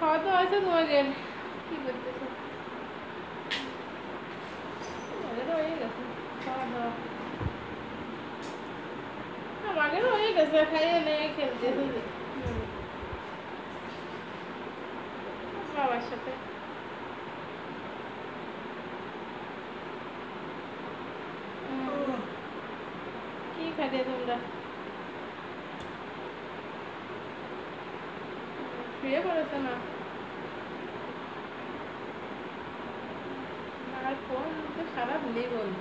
খাওয়া তো হয়েছে তোমাদের কি করতেছো আমাদেরও হয়ে গেছে খাওয়া দাওয়া আমাদেরও হয়ে গেছে খাইয়ে নিয়ে খেলতেছি বাবার সাথে কি খাইলে তোমরা শুয়ে পড়েছে না আর ফোন তো সারা দিনই বন্ধ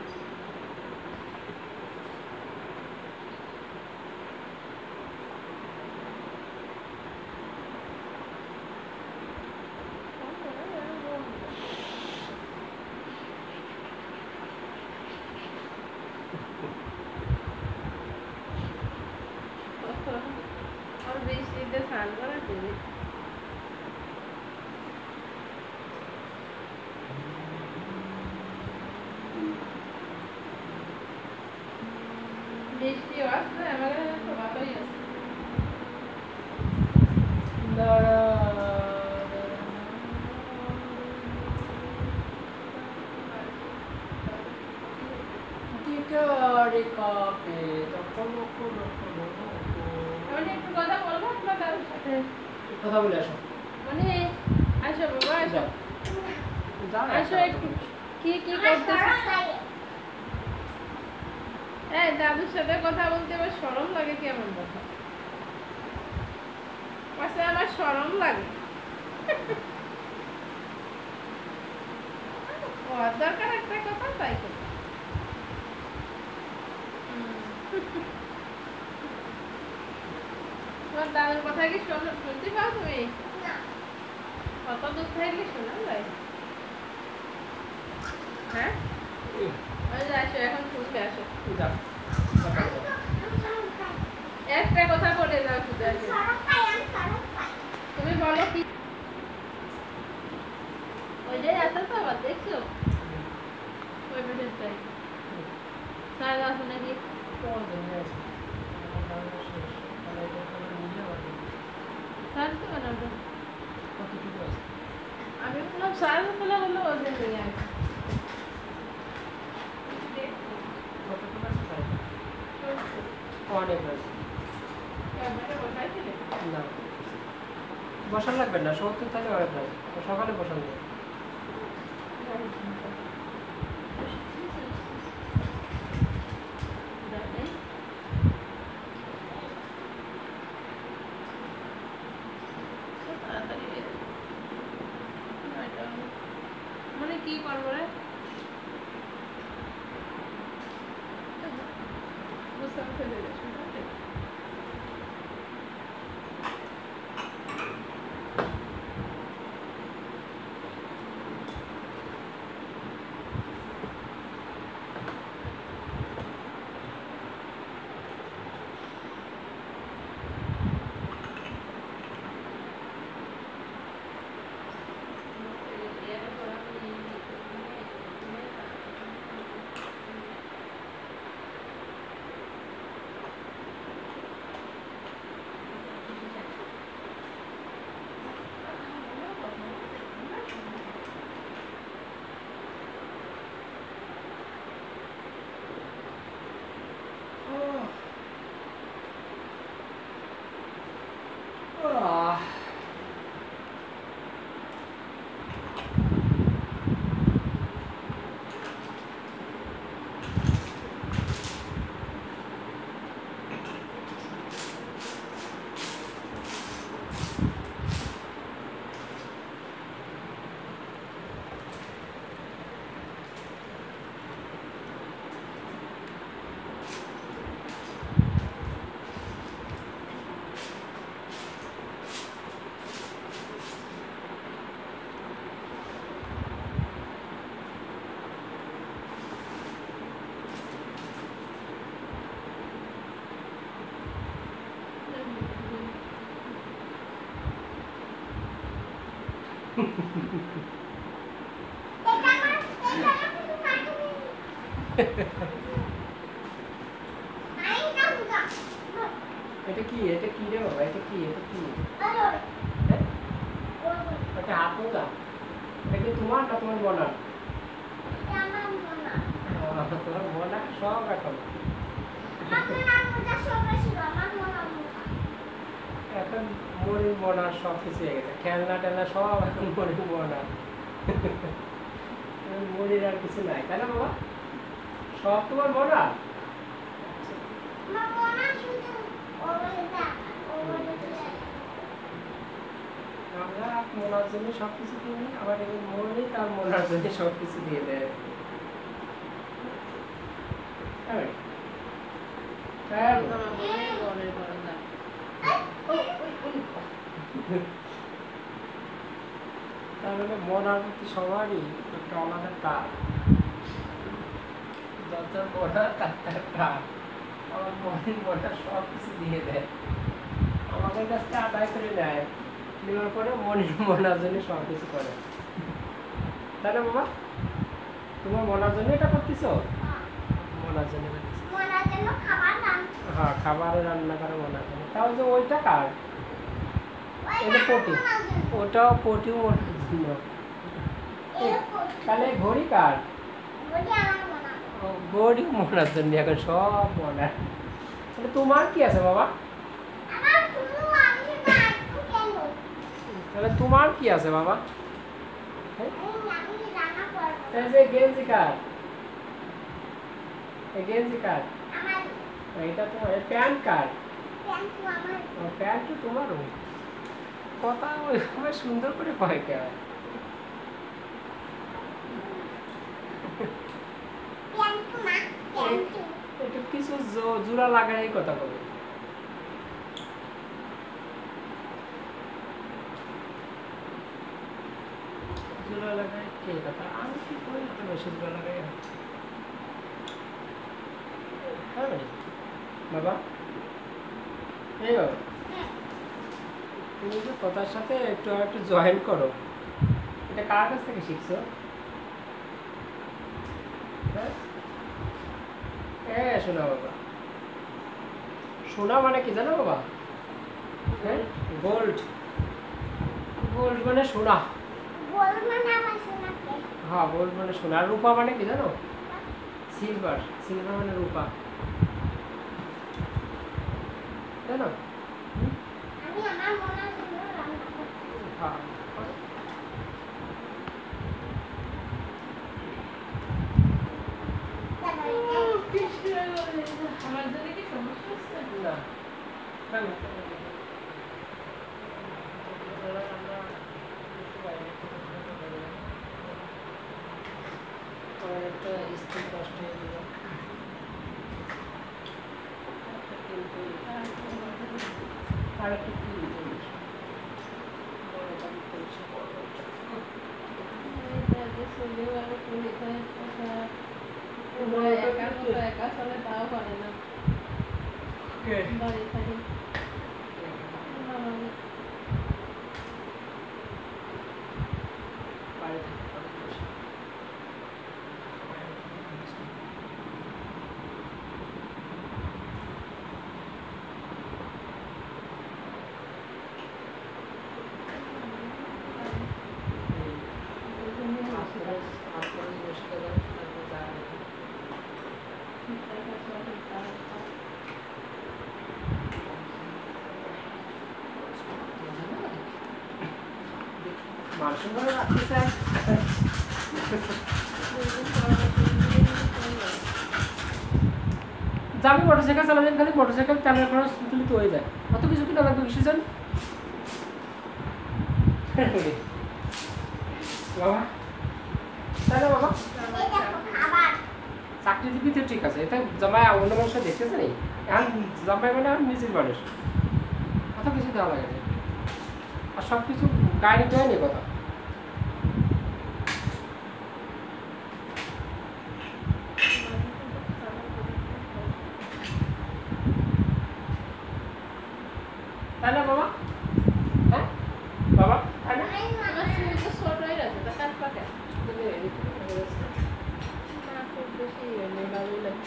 और বৃষ্টিতে স্নান করা খুবই বৃষ্টি আসছে আমাদের তো ভালোই আছে একটু কথা বলবো আপনার কারোর সাথে কথা বলে আসো মানে আসো বাবা আসো আসো একটু কি কি করতেছো এই দাদুর সাথে কথা বলতে আবার শরম লাগে কেমন কথা পাশে আমার শরম লাগে ও দরকার একটা কথা তাই তো তোমার দাদুর কথা কি শুনতে পাও তুমি কত দূর থেকে শোনা যায় হ্যাঁ আসো এখন শুনতে আসো একটা কথা বলে দাও শুধু তুমি বলো কি ওই যে আছে তো আবার দেখছো ওই ভিডিওটাই স্যার আসো নাকি স্যার তো বানাবো আমি বললাম স্যার বলে বললো ওদের নিয়ে আসো বসান লাগবে না ৭০ তাহলে অনেক নাই সকালে বসান দেয় মানে কি করবো রে বুঝতে ফেলে গেছি এটা কি রে বাবা এটা কি তোমার মনা? আমার মোনা তোমার মনা সব এখন আমার মোনার মজা সব ছিল আমার মোনা মোনা এখন মরির মনা সব কিছু হয়ে গেছে, খেলনা টেলনা সব এখন মরির মনা। মরির আর কিছু নাই, তাই না বাবা? সব তোমার মনা। আমার মোনা শুধু ওটা আমরা মনার জন্য সব কিছু কিনি, আবার এই মরি তার মনার জন্য সব কিছু দিয়ে দেয়। হ্যাঁ হ্যাঁ তাহলে মনার প্রতি সবারই একটা আলাদা টান, যত মনা তার টান। আমার মনের মনটা সব কিছু দিয়ে দেয়, আমাদের কাছ থেকে আদায় করে নেয়, নেওয়ার পরে মনের মনার জন্য সব কিছু করে, তাই না বাবা? তোমার মনার জন্য এটা করতেছ? মনার জন্য করতেছ? মোনার জন্য খাবার নাম হ্যাঁ, খাবার রান্না করে মনার জন্য। তাহলে ওইটা কার? এটা পটি, ওটাও পটিও মনার জন্য। তাহলে ঘড়ি কার? বলি আমার মোনা ও, ঘড়িও মনার জন্য, এখন সব মনার। তাহলে তোমার কি আছে বাবা? আমার শুধু আমি শুধু আটকু কেন তাহলে তোমার কি আছে বাবা? হ্যাঁ? আমি রান্না করবো এই যে গেঞ্জি কার? এই গেঞ্জি কার? আমার এটা তোমার। এই প্যান্ট কার? প্যান্ট আমার ও, প্যান্ট তো তোমারও। কথা ওইভাবে সুন্দর করে কয় কে? প্যান্ট না প্যান্ট একটু কিছু জোড়া লাগাই কথা বলে। জোড়া লাগাই কে কথা? আমি কি করি এত বেশি জোড়া লাগাই? হ্যাঁ বাবা, এই বাবা, তুমি যে কথার সাথে একটু একটু জয়েন করো, এটা কার কাছ থেকে শিখছো? হ্যাঁ, শোনা বাবা, সোনা মানে কি জানো বাবা? হ্যাঁ, গোল্ড। গোল্ড মানে সোনা। বলবো না আমার সোনাকে হ্যাঁ, গোল্ড মানে সোনা। আর রূপা মানে কি জানো? সিলভার। সিলভার মানে রূপা, জানো? আমি আমার মোনার জন্য রান্না করছি হ্যাঁ, আমার জন্য কি সমস্যা হচ্ছে? না কেন? একটা স্ত্রী কষ্ট হয়ে গেল, আর একটু কি জিনিস বড় বাড়ি করছে, বড় বাড়ি। একা চলে তাও পারে না, কে? বাড়ি থাকে বাড়ি থেকে করে বসে। আশপাশে বসে গেলে তারপর যায় না। মাংস করে রাখতে চাই। যাবি মোটরসাইকেল চালাবেন, খালি মোটরসাইকেল তেলের খরচ তুলি তো হয়ে যায়, অত কিছু কিনা লাগবে কিসের জন্য বাবা? তাই না বাবা? এই দেখো খাবার চাকরিজীবী তো ঠিক আছে, এটা জামাই অন্য মানুষ দেখতেছে নি, এখন জামাই মানে আমার নিজের মানুষ, অত কিছু দেওয়া লাগে না। আর সব কিছু গায়ে নিতে হয় নি কথা। তাই না বাবা? হ্যাঁ বাবা, তাই না? আমার চুল তো ছোটই আছে, তা কাট পাকে না খুব বেশি নেই, ভালোই লাগে।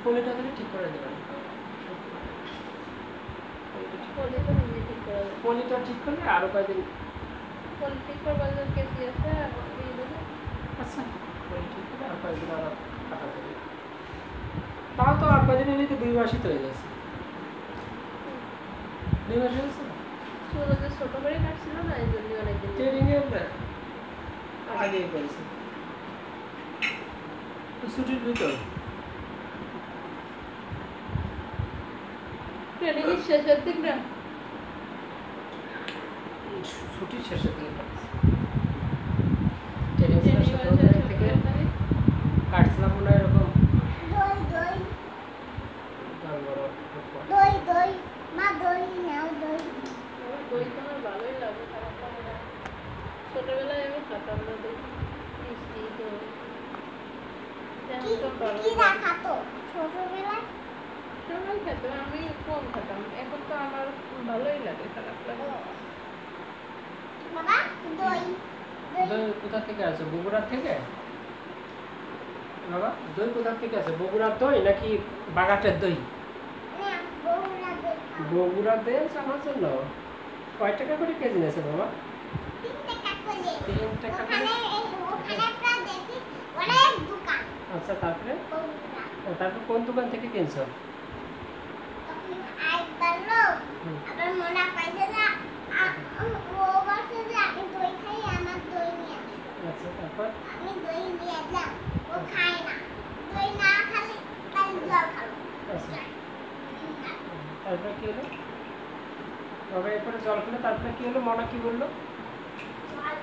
পলিটা তাহলে ঠিক করে দেবেন। পলি তো নিজে ঠিক করে দেবে। পলিটা ঠিক করলে আরো কয়েকদিন পলিটিক্স বাজার কেসি আছে এই দেবে আচ্ছা ওই ঠিক আছে আর কয়েকদিন আর কাটা যাবে তাও তো আর কয়েকদিন এমনি তো 2 মাসই তো হয়ে যাচ্ছে 2 মাস হয়েছে সুরজের ছোট করে কাটছিল না এই জন্য অনেকদিন ট্রেনিং এর আগে করেছে তো ছুটির ভিতর ট্রেনিং এর শেষের দিন না ছুটির শেষের দিকে করেছে ট্রেনিং ট্রেনিং শেষের এর থেকে কাটছিলাম মনে হয় এরকম দই মা দই নাও দই দই তো আমার ভালোই লাগে খারাপ লাগে না ছোটবেলায় আমি খেতাম না দই মিষ্টি দই কি কি রাখাতো ছোটবেলায় সবাই খেত আমি কম খেতাম এখন তো আমার ভালোই লাগে খারাপ লাগে বাবা দই দই কোথা থেকে আসে বগুড়া থেকে বাবা দই কোথা থেকে আসে বগুড়ার দই নাকি বাগাটের দই না বউরা দই বগুড়ার দই আছে আমার জন্য কয় টাকা করে কেজি নিয়েছে বাবা 3 টাকা করে 3 টাকা করে ওখানে একটা দেখি অনেক দোকান আচ্ছা তারপরে বউরা তারপর কোন দোকান থেকে কিনছো তখন আইবার লোক আবার মনে পাইছে যে ও বলছে যে আমি দই খাই আমার দই নিয়ে আসো আচ্ছা তারপর আমি দই নিয়ে এলাম ও খায় না দই না খালি তাই জল খালো আচ্ছা তারপরে কি হলো বাবা এরপরে জল খেলো তারপরে কি হলো মনা কি বললো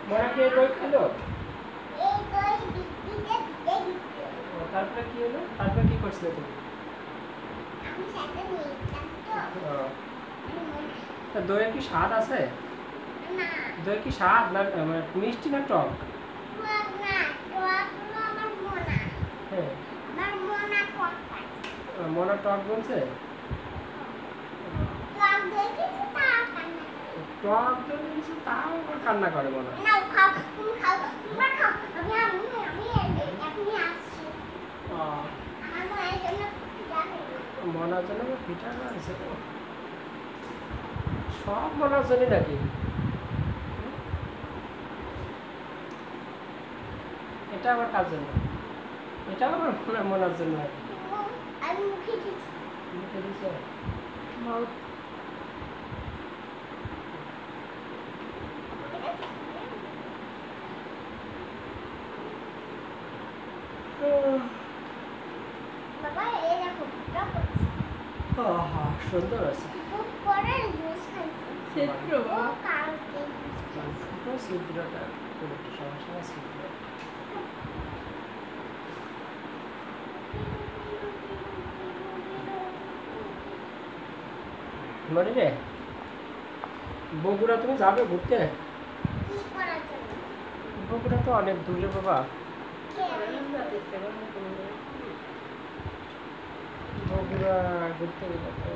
মনা কি এই দই খেলো এই দই বিক্রিতে এই বিক্রি তারপরে কি হলো তারপরে কি করছিলে তুমি আমি সাথে নিয়ে এলাম তো আমি মনে তা দইয়ের কি স্বাদ আছে না দই কি স্বাদ না মিষ্টি না টক টক না টক হলো আমার মোনা হ্যাঁ আমার মোনা টক খায় মনা টক বলছে টক দেখি তো তা কান্না টক তো বলছে তাও আবার কান্না করে মনে হয় নাও খাও তুমি খাও তোমরা খাও আমি এখনই আসছি আমার মায়ের জন্য যাবে মনার জন্য পিঠা আছে সব মনার জন্য নাকি এটা আবার কার জন্য এটা আবার মনার জন্য আর কি। আমি মুখে দিচ্ছি মুখে দিছো? মাউথ বাবা এই দেখো টক আহা, সুন্দর আছে খুব করে জুস খাইছি ক্ষেত্র ও কালকে জুস খাইছি ছিদ্রটা খুব একটা সমস্যা না ছিদ্র মানে রে বগুড়া তুমি যাবে ঘুরতে কি করার জন্য বগুড়া তো অনেক দূরে বাবা কে বগুড়া ঘুরতে গেলে তো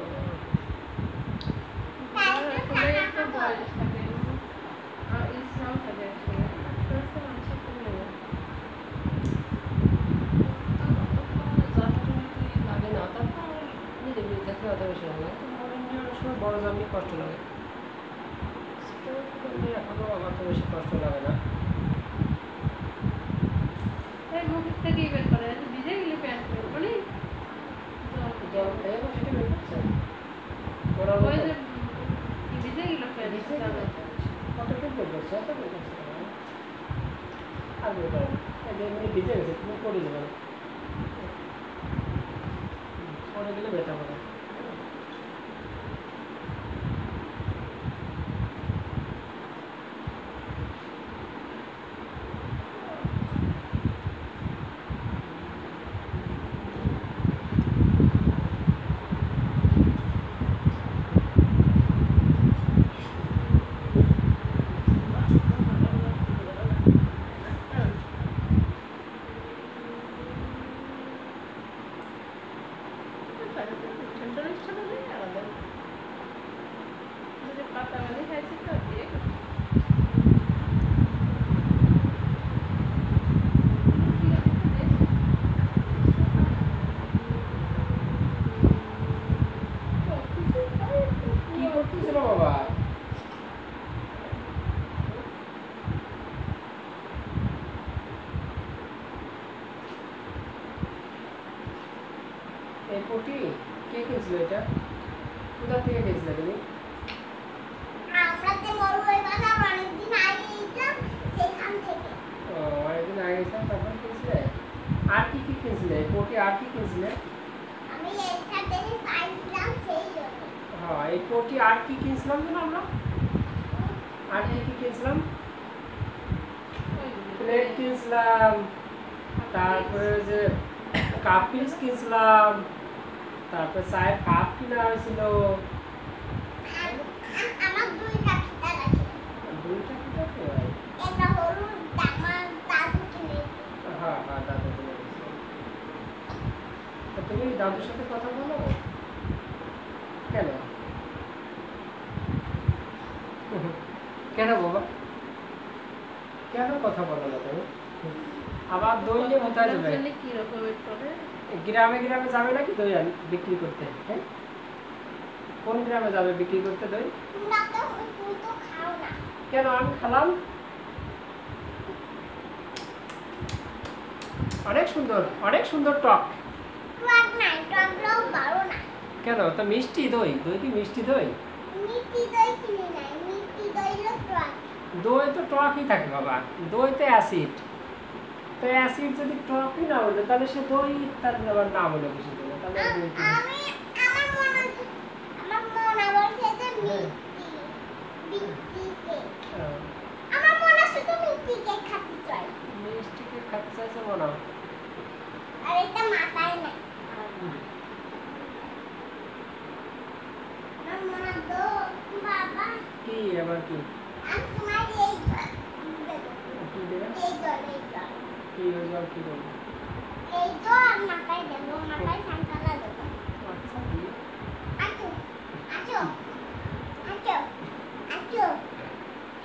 একটা বয়স থাকে আর ইসলাম থাকে আসলে আস্তে মানুষের কমে যায় লাগে না তারপর নিজে নিজে দেখতে অত বেশি লাগে তো মনে নিয়ে অনেক সময় বড় জামনি কষ্ট লাগে এখনো আমার তো বেশি কষ্ট লাগে না এই মুখের থেকে বের করে ভিজে গেলে প্যান্ট পরবো নি জল খেয়ে বা সেটা বের করছে ওরা ওই যে ভিজে গেলে প্যান্ট কতটুকু বের করছে এত বের করছে আর বের করে এমনি ভিজে গেছে তুমি পড়ে যাবে না পড়ে গেলে ব্যথা করে পাতা মানে খাইছি তো দিয়ে কি করতেছিল বাবা কোটি কে কিনছিল এটা? কোথা থেকে কিনছিলে তুমি? আমরা যে মরুই বাজার অনেকদিন আগে গেছিলাম সেখান থেকে। ও অনেকদিন আগে গেছিলাম তখন কিনছিলে? আর কি কি কিনছিলে? কোটি আর কি কিনছিলে? আমি এইটা দেখে চাইছিলাম সেই জন্য। হ্যাঁ এই কোটি আর কি কিনছিলাম না আমরা? আর কি কি কিনছিলাম? প্লেট কিনছিলাম, তারপরে যে কাপ পিস কিনছিলাম, তারপরে চায়ের কাপ কিনা হয়েছিল। আমার দুইটা খিতা আছে। দুইটা কিনা তো হয়। একটা হলুদ আমার দাদু কিনে। হ্যাঁ হ্যাঁ দাদু কিনে দিয়েছিল। তা তুমি দাদুর সাথে কথা বলো কেন? কেন বাবা? কেন কথা বলো না তুমি? আবার দই নিয়ে কোথায় যাবে? কি রকমের করে? গ্রামে গ্রামে যাবে নাকি দই বিক্রি করতে? হ্যাঁ কোন গ্রামে যাবে বিক্রি করতে দই? না তো তুই তো খাও না। কেন আমি খেলাম? অনেক সুন্দর টক। টক নাই, টকটাও ভালো না। কেন তো মিষ্টি দই? দই কি মিষ্টি দই? মিষ্টি দই কিনে নাই, মিষ্টি দই হলো টক। দই তো টকই থাকে বাবা, দই তো অ্যাসিড। তো অ্যাসিড যদি টকই না হলো তাহলে সে দই তার আবার নাম হলো কিছু দেবে তাহলে দই কি? আমি আমার মনে বলছে যে মিষ্টি কেক। আমার মনে শুধু মিষ্টি কেক খেতে চাই। মিষ্টি কেক খেতে চাইছে মনে হয়। আর এটা মাথায় নাই। আমার মনে দো বাবা কি আবার কি? আমি তোমার এই কি দেবে? এই দল কি হলো কি বলবো? এই তো আর মাথায় দেবো, মাথায় সানকালা দেবো। আচ্ছা কি? আচো আচো আচো আচো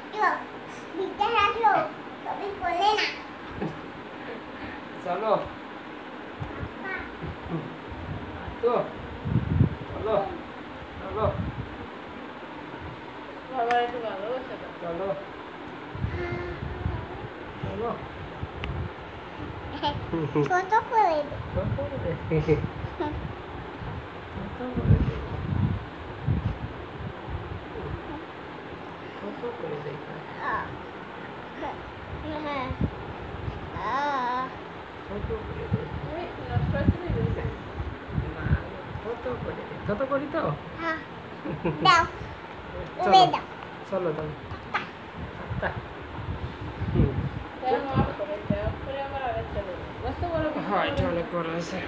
আচো বিদ্যা আচো তবে বলে না। চলো তো চলো চলো বাবা একটু ভালোবাসে না। চলো চলো ছোট করে দে। হ্যাঁ ওই নষ্ট হয়েছে না বেশি? ছোট করি তো হ্যাঁ দাও চলো দাও চলো তাহলে তাহলে মাফ করে দাও, করে আমার আরেকটা দেবো। বুঝতে পারো? হ্যাঁ এটা অনেক বড় আছে।